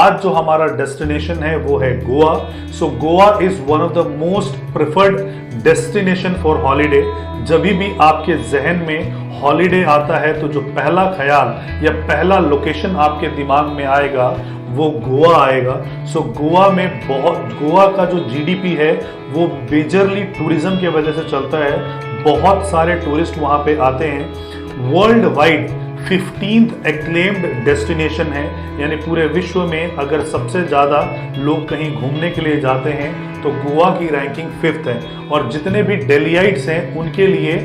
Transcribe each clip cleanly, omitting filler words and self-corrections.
आज जो हमारा डेस्टिनेशन है वो है Goa. So Goa is one of the most preferred destination for holiday. जब भी आपके जहन में हॉलीडे आता है तो जो पहला ख्याल या पहला लोकेशन आपके दिमाग में आएगा वो गोवा आएगा। सो गोवा का जो जीडीपी है वो मेजरली टूरिज्म की वजह से चलता है। बहुत सारे टूरिस्ट वहां पे आते हैं। World wide 15th acclaimed destination है, यानी पूरे विश्व में अगर सबसे ज्यादा लोग कहीं घूमने के लिए जाते हैं तो गोवा की रैंकिंग 5th है। और जितने भी दिल्लीइट्स हैं उनके लिए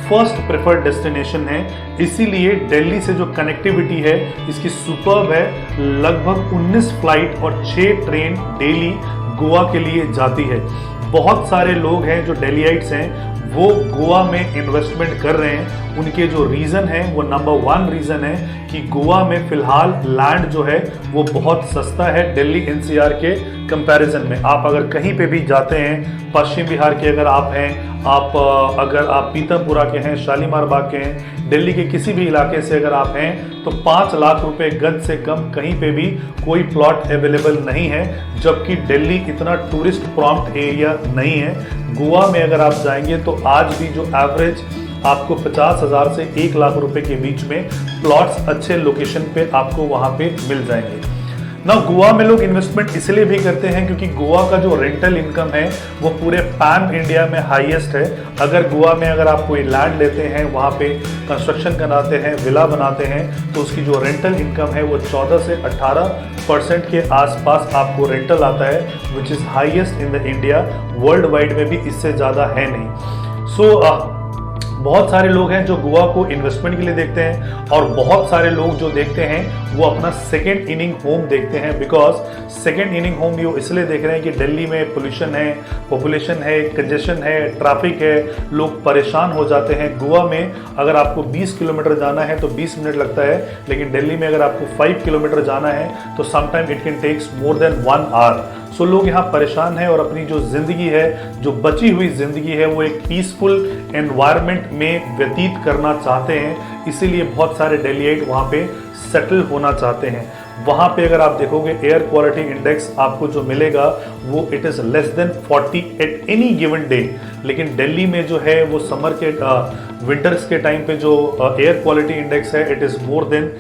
फर्स्ट प्रेफर्ड डेस्टिनेशन है। इसीलिए दिल्ली से जो कनेक्टिविटी है इसकी सुपर्ब है। लगभग 19 फ्लाइट और 6 ट्रेन डेली गोवा के लिए जाती है। बहुत सारे लोग हैं जो दिल्लीइट्स हैं वो गोवा में इन्वेस्टमेंट कर रहे हैं। उनके जो रीजन है वो नंबर 1 रीजन है कि गोवा में फिलहाल लैंड जो है वो बहुत सस्ता है दिल्ली एनसीआर के कंपैरिजन में। आप अगर कहीं पे भी जाते हैं, पश्चिम बिहार के अगर आप हैं, अगर आप पीतमपुरा के हैं, शालीमार बाग के हैं, दिल्ली के किसी भी इलाके से अगर आप हैं तो 5 लाख रुपए गज से कम कहीं पे भी कोई प्लॉट अवेलेबल नहीं है। जबकि दिल्ली इतना टूरिस्ट प्रॉम्प्ट एरिया नहीं है। गोवा में अगर आप जाएंगे तो आज भी जो एवरेज आपको 50,000 से 1 लाख रुपए के बीच में प्लॉट्स अच्छे लोकेशन पे आपको वहां पे मिल जाएंगे ना। गोवा में लोग इन्वेस्टमेंट इसलिए भी करते हैं क्योंकि गोवा का जो रेंटल इनकम है वो पूरे पैन इंडिया में हाईएस्ट है। अगर गोवा में अगर आप कोई लैंड लेते हैं, वहां पे कंस्ट्रक्शन कराते हैं, विला बनाते हैं तो उसकी जो रेंटल इनकम है वो 14 से 18% के आसपास आपको रेंटल आता है, which is highest in the India. World wide में भी इससे ज्यादा है नहीं। सो बहुत सारे लोग हैं जो गोवा को इन्वेस्टमेंट के लिए देखते हैं और बहुत सारे लोग जो देखते हैं वो अपना सेकेंड इनिंग होम देखते हैं। बिकॉज सेकेंड इनिंग होम ये इसलिए देख रहे हैं कि दिल्ली में पोल्यूशन है, पॉपुलेशन है, कंजेशन है, ट्रैफिक है, लोग परेशान हो जाते हैं। गोवा में अगर आपको 20 किलोमीटर जाना है तो 20 मिनट लगता है, लेकिन दिल्ली में अगर आपको 5 किलोमीटर जाना है तो sometime it can takes more than 1 hour. So लोग यहाँ परेशान हैं और अपनी जो जिंदगी है, जो बची हुई जिंदगी है, वो एक पीसफुल एनवायरनमेंट में व्यतीत करना चाहते हैं। इसीलिए बहुत सारे दिल्लीइट वहाँ पे सेटल होना चाहते हैं। वहाँ पे अगर आप देखोगे एयर क्वालिटी इंडेक्स आपको जो मिलेगा वो it is less than 40 at any given day. लेकिन दिल्ली में जो है वो समर के विंटर्स के टाइम पे जो एयर क्वालिटी इंडेक्स है इट इज़ मोर देन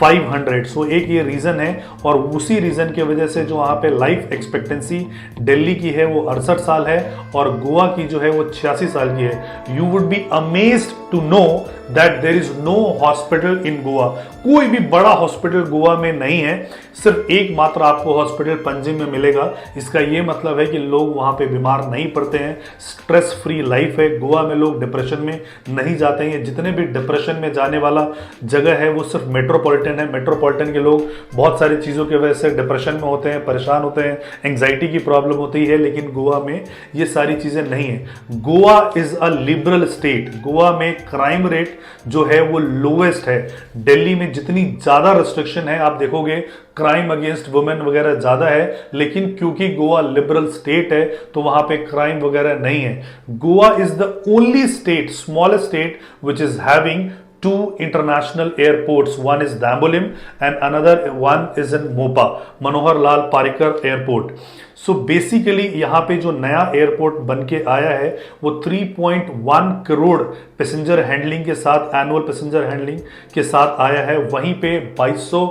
500। सो एक ये रीज़न है और उसी रीज़न की वजह से जो वहाँ पे लाइफ एक्सपेक्टेंसी दिल्ली की है वो 68 साल है और गोवा की जो है वो 86 साल की है। You would be amazed to know that there is no hospital in Goa. कोई भी बड़ा हॉस्पिटल गोवा में नहीं है, सिर्फ एक मात्र आपको हॉस्पिटल पणजी में मिलेगा। इसका ये मतलब है कि लोग वहाँ पे बीमार नहीं पड़ते हैं, स्ट्रेस फ्री लाइफ है। गोवा में लोग डिप्रेशन में नहीं जाते हैं। जितने भी डिप्रेशन में जाने वाला जगह है वो सिर्फ मेट्रोपॉलिटन है। मेट्रोपॉलिटन के लोग बहुत सारी चीज़ों की वजह से डिप्रेशन में होते हैं, परेशान होते हैं, एंग्जाइटी की प्रॉब्लम होती है, लेकिन गोवा में ये सारी चीज़ें नहीं है। Goa is a liberal state. Goa में क्राइम रेट जो है वो लोवेस्ट है। दिल्ली में जितनी ज़्यादा रिस्ट्रिक्शन है आप देखोगे क्राइम अगेंस्ट वुमेन वगैरह ज़्यादा है, लेकिन क्योंकि गोवा लिबरल स्टेट है तो वहाँ पे क्राइम वगैरह नहीं है। Goa is the only state, smallest state which is having 2 international airports. One is Dambolim and another one is in Mopa, Manohar Lal Parrikar airport. So basically यहाँ पे जो नया एयरपोर्ट बन के आया है वो 3.1 करोड़ पैसेंजर हैंडलिंग के साथ, एनुअल पैसेंजर हैंडलिंग के साथ आया है। वहीं पे 2200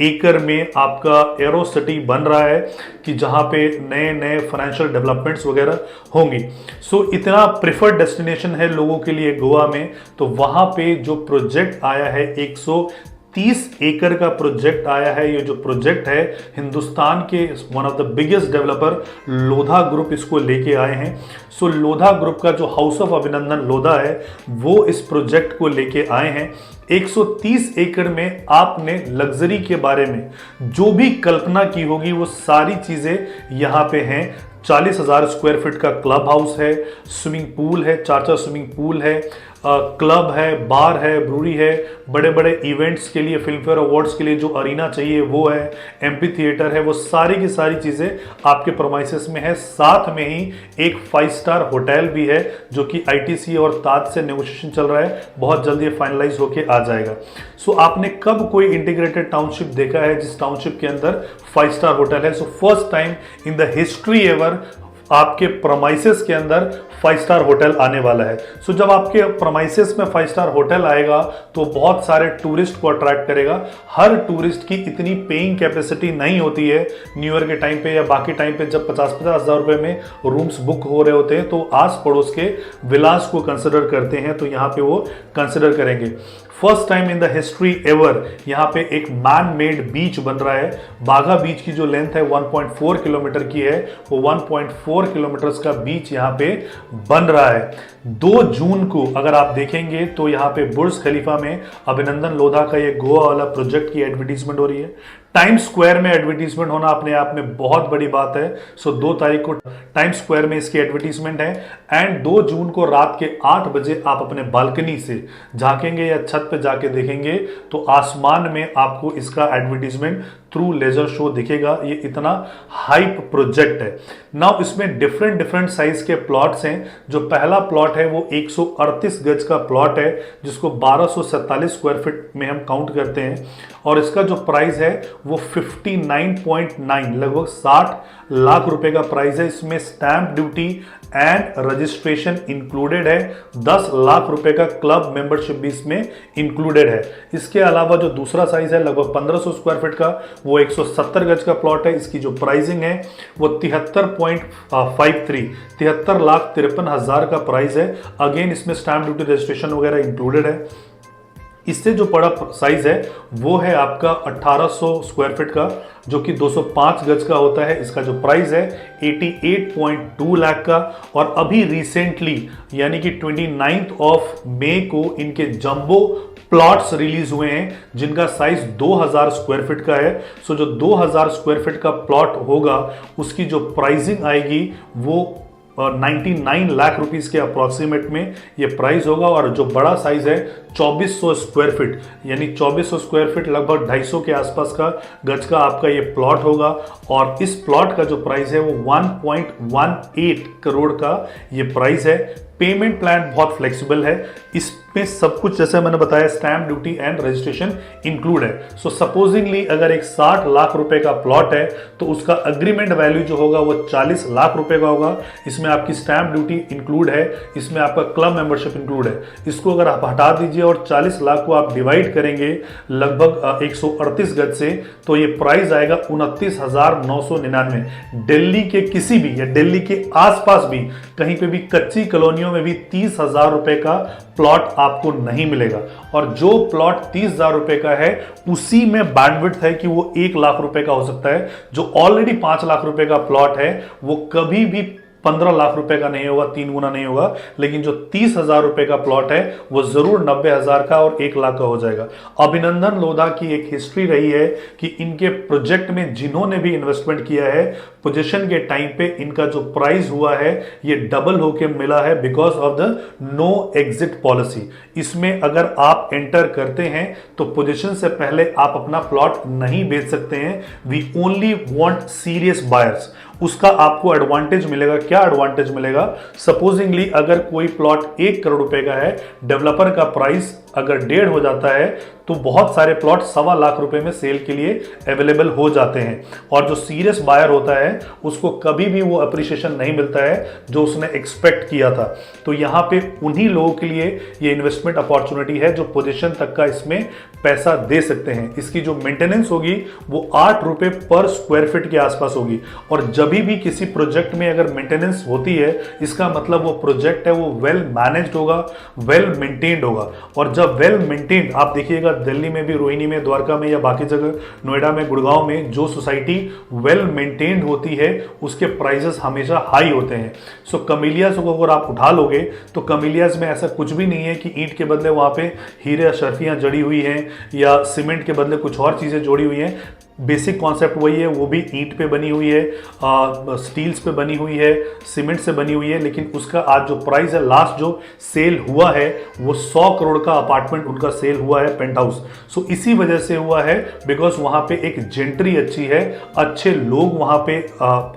एकड़ में आपका एरो सिटी बन रहा है कि जहाँ पे नए नए फाइनेंशियल डेवलपमेंट्स वगैरह होंगी। सो इतना प्रेफर्ड डेस्टिनेशन है लोगों के लिए गोवा में। तो वहाँ पे जो प्रोजेक्ट आया है 130 एकड़ का प्रोजेक्ट आया है। ये जो प्रोजेक्ट है हिंदुस्तान के one of the biggest developer Lodha group इसको लेके आए हैं। सो लोधा ग्रुप का जो हाउस ऑफ अभिनंदन लोधा है वो इस प्रोजेक्ट को लेके आए हैं। 130 एकड़ में आपने लग्जरी के बारे में जो भी कल्पना की होगी वो सारी चीजें यहाँ पे हैं। 40,000 स्क्वायर फीट का क्लब हाउस है, स्विमिंग पूल है, 4 स्विमिंग पूल है, क्लब है, बार है, ब्रूरी है, बड़े बड़े इवेंट्स के लिए, फिल्म फेयर अवार्ड्स के लिए जो अरीना चाहिए वो है, एम्पी थिएटर है, वो सारी की सारी चीज़ें आपके प्रोमाइसेस में है। साथ में ही एक 5 स्टार होटल भी है जो कि आईटीसी और ताज से नेगोशिएशन चल रहा है, बहुत जल्दी ये फाइनलाइज होके आ जाएगा। सो आपने कब कोई इंटीग्रेटेड टाउनशिप देखा है जिस टाउनशिप के अंदर 5 स्टार होटल है? So first time in the history ever आपके प्रोमाइसेस के अंदर 5 स्टार होटल आने वाला है। सो जब आपके प्रोमाइसेस में 5 स्टार होटल आएगा तो बहुत सारे टूरिस्ट को अट्रैक्ट करेगा। हर टूरिस्ट की इतनी पेइंग कैपेसिटी नहीं होती है न्यू ईयर के टाइम पे या बाकी टाइम पे जब 50-50 हज़ार रुपए में रूम्स बुक हो रहे होते हैं, तो आस पड़ोस के विलास को कंसिडर करते हैं, तो यहाँ पे वो कंसिडर करेंगे। First time in the history ever यहाँ पे एक मैन मेड बीच बन रहा है। बाघा बीच की जो लेंथ है 1.4 किलोमीटर की है, वो 1.4 किलोमीटर का बीच यहाँ पे बन रहा है। 2 जून को अगर आप देखेंगे तो यहाँ पे बुर्ज खलीफा में अभिनंदन लोधा का ये गोवा वाला प्रोजेक्ट की एडवर्टीजमेंट हो रही है। टाइम्स स्क्वायर में एडवर्टीजमेंट होना अपने आप में बहुत बड़ी बात है। सो 2 तारीख को टाइम्स स्क्वायर में इसकी एडवर्टीजमेंट है एंड 2 जून को रात के 8 बजे आप अपने बालकनी से झांकेंगे या छत पे जाके देखेंगे तो आसमान में आपको इसका एडवर्टीजमेंट थ्रू लेजर शो दिखेगा। ये इतना हाइप प्रोजेक्ट है। नाउ इसमें डिफरेंट साइज के प्लॉट्स हैं। जो पहला प्लॉट है वो 138 गज का प्लॉट है जिसको 1247 स्क्वायर फीट में हम काउंट करते हैं और इसका जो प्राइस है वो 59.9 लगभग 60 लाख रुपए का प्राइस है। इसमें stamp duty and registration included है। 10 लाख रुपए का क्लब मेंबरशिप भी इसमें इंक्लूडेड है। इसके अलावा जो दूसरा साइज है लगभग 1500 स्क्वायर फीट का, वो 170 गज का प्लॉट है। इसकी जो प्राइसिंग है वो 73 लाख 53 हजार का प्राइस है। अगेन इसमें स्टैंप ड्यूटी रजिस्ट्रेशन वगैरह इंक्लूडेड है। इससे जो बड़ा साइज है वो है आपका 1800 स्क्वायर फीट का जो कि 205 गज का होता है। इसका जो प्राइस है 88.2 लाख का। और अभी रिसेंटली यानी कि 29 मई को इनके जंबो प्लॉट्स रिलीज हुए हैं जिनका साइज 2000 स्क्वायर फीट का है। सो जो 2000 स्क्वायर फीट का प्लॉट होगा उसकी जो प्राइसिंग आएगी वो 99 लाख रुपीस के अप्रोक्सीमेट में ये प्राइस होगा। और जो बड़ा साइज है 2400 स्क्वायर फीट यानी 2400 स्क्वायर फीट लगभग 250 के आसपास का गज का आपका ये प्लॉट होगा। और इस प्लॉट का जो प्राइस है वो 1.18 करोड़ का ये प्राइस है। पेमेंट प्लान बहुत फ्लेक्सिबल है। इसमें सब कुछ जैसे मैंने बताया stamp duty and registration include है। सो सपोजिंगली अगर एक 60 लाख रुपए का प्लॉट है तो उसका अग्रीमेंट वैल्यू जो होगा वो 40 लाख रुपए का होगा। इसमें आपकी स्टैंप ड्यूटी इंक्लूड है, इसमें आपका क्लब मेंबरशिप इंक्लूड है। इसको अगर आप हटा दीजिए और 40 लाख को आप डिवाइड करेंगे लगभग 138 गज से तो ये प्राइस आएगा 29,999। दिल्ली के किसी भी या दिल्ली के आसपास भी कहीं पे भी कच्ची कॉलोनियों में भी 30,000 रुपए का प्लॉट आपको नहीं मिलेगा। और जो प्लॉट 30,000 रुपए का है उसी में बैंडविड्थ है कि वो 1 लाख रुपए का हो सकता है। जो ऑलरेडी 5 लाख रुपए का प्लॉट है वो कभी भी 15 लाख रुपए का नहीं होगा, 3 गुना नहीं होगा। लेकिन जो 30,000 रुपए का प्लॉट है वो जरूर 90,000 का और 1 लाख का हो जाएगा। अभिनंदन लोधा की एक हिस्ट्री रही है कि इनके प्रोजेक्ट में जिन्होंने भी इन्वेस्टमेंट किया है पोजीशन के टाइम पे इनका जो प्राइस हुआ है ये डबल होके मिला है because of the no exit policy. इसमें अगर आप एंटर करते हैं तो पोजीशन से पहले आप अपना प्लॉट नहीं बेच सकते हैं। We only want serious buyers. उसका आपको एडवांटेज मिलेगा। क्या एडवांटेज मिलेगा? सपोजिंगली अगर कोई प्लॉट 1 करोड़ रुपए का है, डेवलपर का प्राइस अगर 1.5 हो जाता है तो बहुत सारे प्लॉट 1.25 लाख रुपए में सेल के लिए अवेलेबल हो जाते हैं। और जो सीरियस बायर होता है उसको कभी भी वो अप्रिशिएशन नहीं मिलता है जो उसने एक्सपेक्ट किया था। तो यहाँ पे उन्हीं लोगों के लिए ये इन्वेस्टमेंट अपॉर्चुनिटी है जो पोजीशन तक का इसमें पैसा दे सकते हैं। इसकी जो मेंटेनेंस होगी वो 8 रुपए पर स्क्वायर फीट के आसपास होगी। और जब भी किसी प्रोजेक्ट में अगर मेंटेनेंस होती है इसका मतलब वो प्रोजेक्ट है वो वेल मैनेज्ड होगा, वेल मेंटेन्ड होगा। और जब वेल मेंटेन्ड आप देखिएगा दिल्ली में भी, रोहिणी में, द्वारका में या बाकी जगह, नोएडा में, गुड़गांव में जो सोसाइटी वेल मेंटेन्ड होती है उसके प्राइसेस हमेशा हाई होते हैं। सो कमिलियाज को अगर आप उठा लोगे तो कमिलियाज में ऐसा कुछ भी नहीं है कि ईंट के बदले वहां पे हीरे अशरफियां जड़ी हुई हैं या सीमेंट के बदले कुछ और चीजें जोड़ी हुई हैं। बेसिक कॉन्सेप्ट वही है, वो भी ईंट पे बनी हुई है, स्टील्स पे बनी हुई है, सीमेंट से बनी हुई है, लेकिन उसका आज जो प्राइस है, लास्ट जो सेल हुआ है वो 100 करोड़ का अपार्टमेंट उनका सेल हुआ है, पेंट हाउस। सो इसी वजह से हुआ है बिकॉज वहां पे एक जेंट्री अच्छी है, अच्छे लोग वहां पे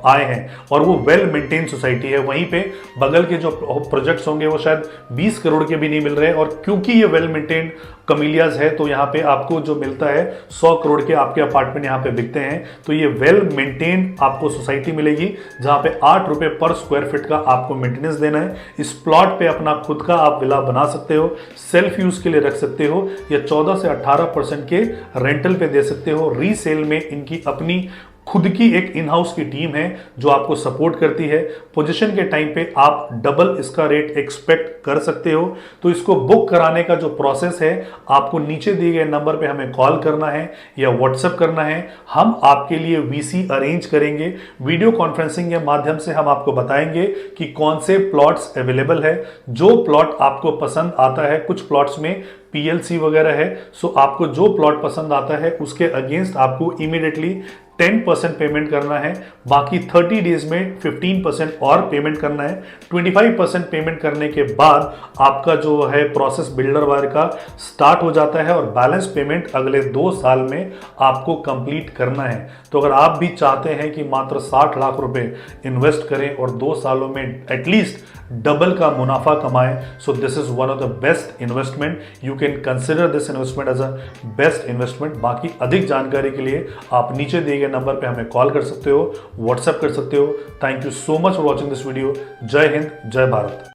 आए हैं और वो वेल मेंटेन सोसाइटी है। वहीं पे बगल के जो प्रोजेक्ट्स होंगे वो शायद 20 करोड़ के भी नहीं मिल रहे, और क्योंकि ये वेल मेंटेन कमिलियाज है तो यहाँ पे आपको जो मिलता है 100 करोड़ के आपके अपार्टमेंट यहाँ पे बिकते हैं। तो ये वेल मेंटेन आपको सोसाइटी मिलेगी जहां पे 8 रुपए पर स्क्वायर फीट का आपको मेंटेनेंस देना है। इस प्लॉट पे अपना खुद का आप विला बना सकते हो, सेल्फ यूज के लिए रख सकते हो, या 14 से 18% के रेंटल पे दे सकते हो। रीसेल में इनकी अपनी खुद की एक इन हाउस की टीम है जो आपको सपोर्ट करती है। पोजीशन के टाइम पे आप डबल इसका रेट एक्सपेक्ट कर सकते हो। तो इसको बुक कराने का जो प्रोसेस है, आपको नीचे दिए गए नंबर पे हमें कॉल करना है या व्हाट्सएप करना है। हम आपके लिए वीसी अरेंज करेंगे। वीडियो कॉन्फ्रेंसिंग के माध्यम से हम आपको बताएंगे कि कौन से प्लॉट्स अवेलेबल है। जो प्लॉट आपको पसंद आता है, कुछ प्लॉट्स में पीएलसी वगैरह है, सो आपको जो प्लॉट पसंद आता है उसके अगेंस्ट आपको इमीडिएटली 10% पेमेंट करना है। बाकी 30 डेज में 15% और पेमेंट करना है। 25% पेमेंट करने के बाद आपका जो है प्रोसेस बिल्डर वायर का स्टार्ट हो जाता है और बैलेंस पेमेंट अगले 2 साल में आपको कंप्लीट करना है। तो अगर आप भी चाहते हैं कि मात्र 60 लाख रुपए इन्वेस्ट करें और 2 सालों में एटलीस्ट डबल का मुनाफा कमाएं, so this is one of the best investment. You can consider this investment as a best investment. बाकी अधिक जानकारी के लिए आप नीचे दिए गए नंबर पे हमें कॉल कर सकते हो, व्हाट्सएप कर सकते हो। Thank you so much for watching this video. जय हिंद, जय भारत।